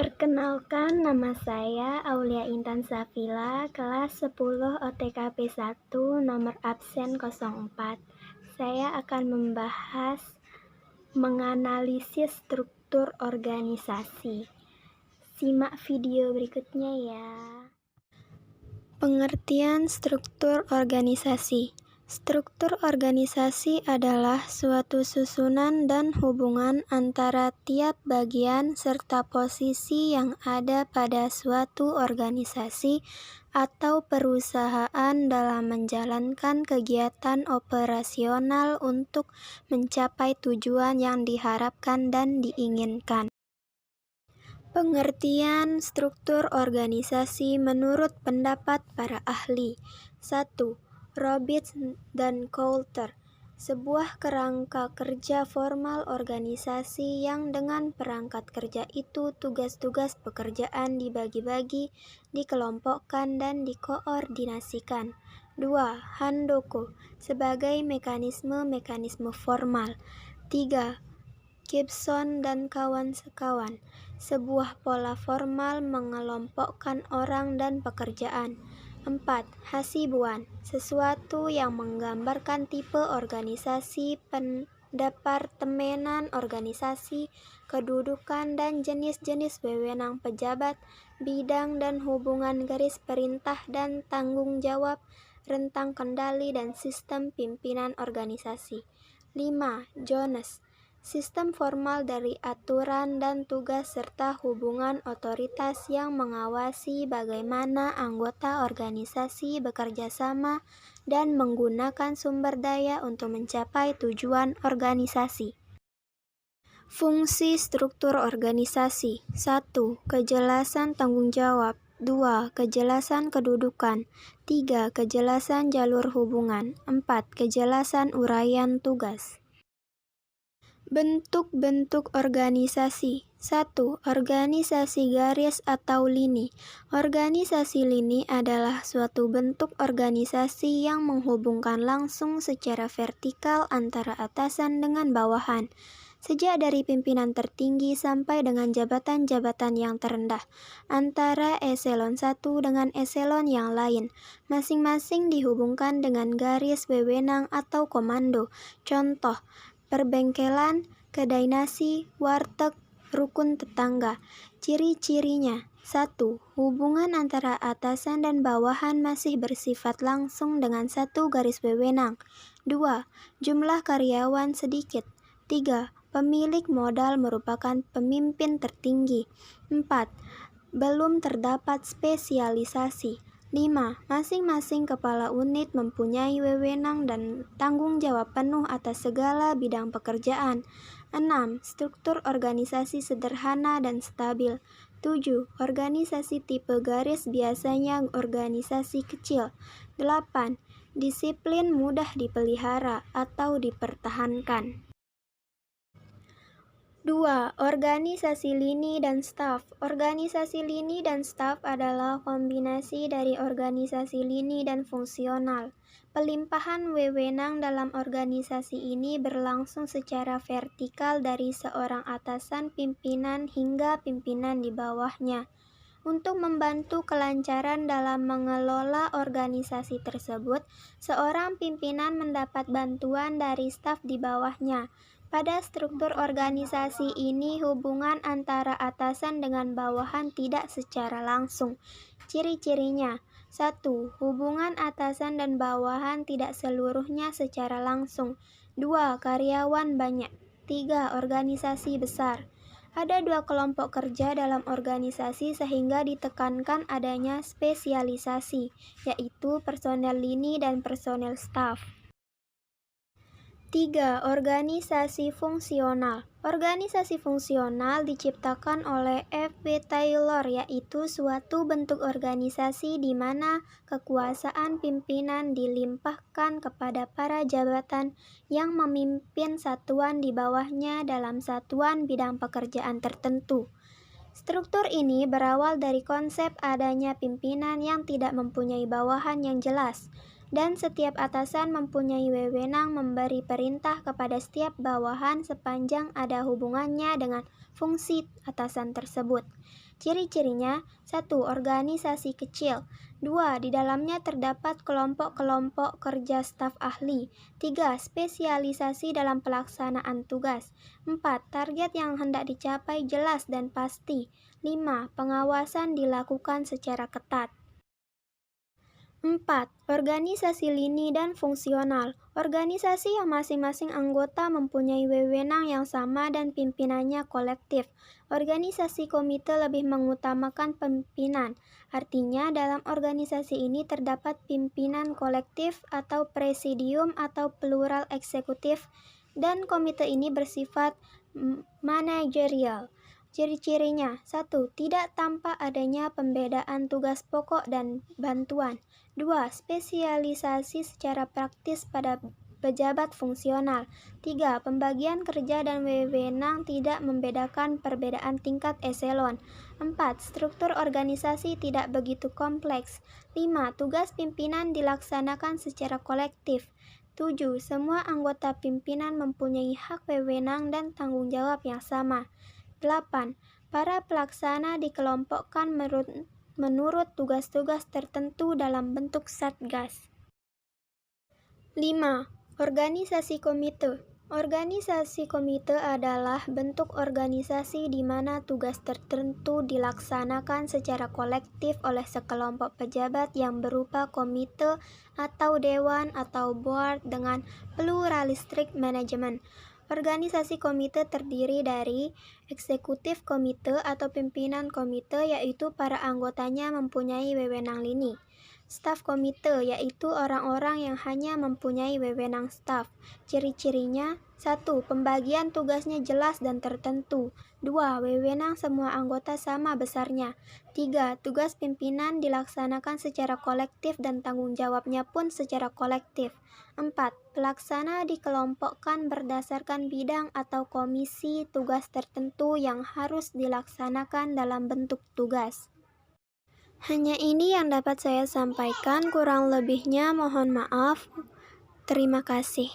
Perkenalkan, nama saya Aulia Intan Safila, kelas 10 OTKP 1, nomor absen 04. Saya akan membahas menganalisis struktur organisasi. Simak video berikutnya ya. Pengertian struktur organisasi. Struktur organisasi adalah suatu susunan dan hubungan antara tiap bagian serta posisi yang ada pada suatu organisasi atau perusahaan dalam menjalankan kegiatan operasional untuk mencapai tujuan yang diharapkan dan diinginkan. Pengertian struktur organisasi menurut pendapat para ahli. 1. Robbins dan Coulter, sebuah kerangka kerja formal organisasi yang dengan perangkat kerja itu tugas-tugas pekerjaan dibagi-bagi, dikelompokkan dan dikoordinasikan. 2. Handoko, sebagai mekanisme formal. 3. Gibson dan kawan sekawan, sebuah pola formal mengelompokkan orang dan pekerjaan. 4. Hasibuan, sesuatu yang menggambarkan tipe organisasi, pendepartemenan organisasi, kedudukan dan jenis-jenis wewenang pejabat, bidang dan hubungan garis perintah dan tanggung jawab, rentang kendali dan sistem pimpinan organisasi. 5. Jones, sistem formal dari aturan dan tugas serta hubungan otoritas yang mengawasi bagaimana anggota organisasi bekerja sama dan menggunakan sumber daya untuk mencapai tujuan organisasi. Fungsi struktur organisasi. 1. Kejelasan tanggung jawab. 2. Kejelasan kedudukan. 3. Kejelasan jalur hubungan. 4. Kejelasan uraian tugas. Bentuk-bentuk organisasi. 1. Organisasi garis atau lini. Organisasi lini adalah suatu bentuk organisasi yang menghubungkan langsung secara vertikal antara atasan dengan bawahan, sejak dari pimpinan tertinggi sampai dengan jabatan-jabatan yang terendah, antara eselon 1 dengan eselon yang lain, masing-masing dihubungkan dengan garis wewenang atau komando. Contoh, perbengkelan, kedai nasi, warteg, rukun tetangga. Ciri-cirinya. 1. Hubungan antara atasan dan bawahan masih bersifat langsung dengan satu garis wewenang. 2. Jumlah karyawan sedikit. 3. Pemilik modal merupakan pemimpin tertinggi. 4. Belum terdapat spesialisasi. 5. Masing-masing kepala unit mempunyai wewenang dan tanggung jawab penuh atas segala bidang pekerjaan. 6. Struktur organisasi sederhana dan stabil. 7. Organisasi tipe garis biasanya organisasi kecil. 8. Disiplin mudah dipelihara atau dipertahankan. 2. Organisasi lini dan staf. Organisasi lini dan staf adalah kombinasi dari organisasi lini dan fungsional. Pelimpahan wewenang dalam organisasi ini berlangsung secara vertikal dari seorang atasan pimpinan hingga pimpinan di bawahnya. Untuk membantu kelancaran dalam mengelola organisasi tersebut, seorang pimpinan mendapat bantuan dari staf di bawahnya. Pada struktur organisasi ini, hubungan antara atasan dengan bawahan tidak secara langsung. Ciri-cirinya. 1. Hubungan atasan dan bawahan tidak seluruhnya secara langsung. 2. Karyawan banyak. 3. Organisasi besar. Ada dua kelompok kerja dalam organisasi sehingga ditekankan adanya spesialisasi, yaitu personel lini dan personel staf. 3. Organisasi fungsional. Organisasi fungsional diciptakan oleh F.B. Taylor, yaitu suatu bentuk organisasi di mana kekuasaan pimpinan dilimpahkan kepada para jabatan yang memimpin satuan di bawahnya dalam satuan bidang pekerjaan tertentu. Struktur ini berawal dari konsep adanya pimpinan yang tidak mempunyai bawahan yang jelas. dan setiap atasan mempunyai wewenang memberi perintah kepada setiap bawahan sepanjang ada hubungannya dengan fungsi atasan tersebut. Ciri-cirinya: 1. Organisasi kecil. 2. Di dalamnya terdapat kelompok-kelompok kerja staf ahli. 3. Spesialisasi dalam pelaksanaan tugas. 4. Target yang hendak dicapai jelas dan pasti. 5. Pengawasan dilakukan secara ketat. 4. Organisasi lini dan fungsional. Organisasi yang masing-masing anggota mempunyai wewenang yang sama dan pimpinannya kolektif. Organisasi komite lebih mengutamakan pimpinan. Artinya, dalam organisasi ini terdapat pimpinan kolektif atau presidium atau plural eksekutif, dan komite ini bersifat manajerial. Ciri-cirinya: 1. Tidak tampak adanya pembedaan tugas pokok dan bantuan. 2. Spesialisasi secara praktis pada pejabat fungsional. 3. Pembagian kerja dan wewenang tidak membedakan perbedaan tingkat eselon. 4. Struktur organisasi tidak begitu kompleks. 5. Tugas pimpinan dilaksanakan secara kolektif. 7. Semua anggota pimpinan mempunyai hak wewenang dan tanggung jawab yang sama. 8. Para pelaksana dikelompokkan menurut tugas-tugas tertentu dalam bentuk satgas. 5. Organisasi komite. Organisasi komite adalah bentuk organisasi di mana tugas tertentu dilaksanakan secara kolektif oleh sekelompok pejabat yang berupa komite atau dewan atau board dengan pluralistic management. Organisasi komite terdiri dari eksekutif komite atau pimpinan komite, yaitu para anggotanya mempunyai wewenang lini. Staf komite, yaitu orang-orang yang hanya mempunyai wewenang staf. Ciri-cirinya: 1. Pembagian tugasnya jelas dan tertentu. 2. Wewenang semua anggota sama besarnya. 3. Tugas pimpinan dilaksanakan secara kolektif dan tanggung jawabnya pun secara kolektif. 4. Pelaksana dikelompokkan berdasarkan bidang atau komisi tugas tertentu yang harus dilaksanakan dalam bentuk tugas. Hanya ini yang dapat saya sampaikan, kurang lebihnya mohon maaf. Terima kasih.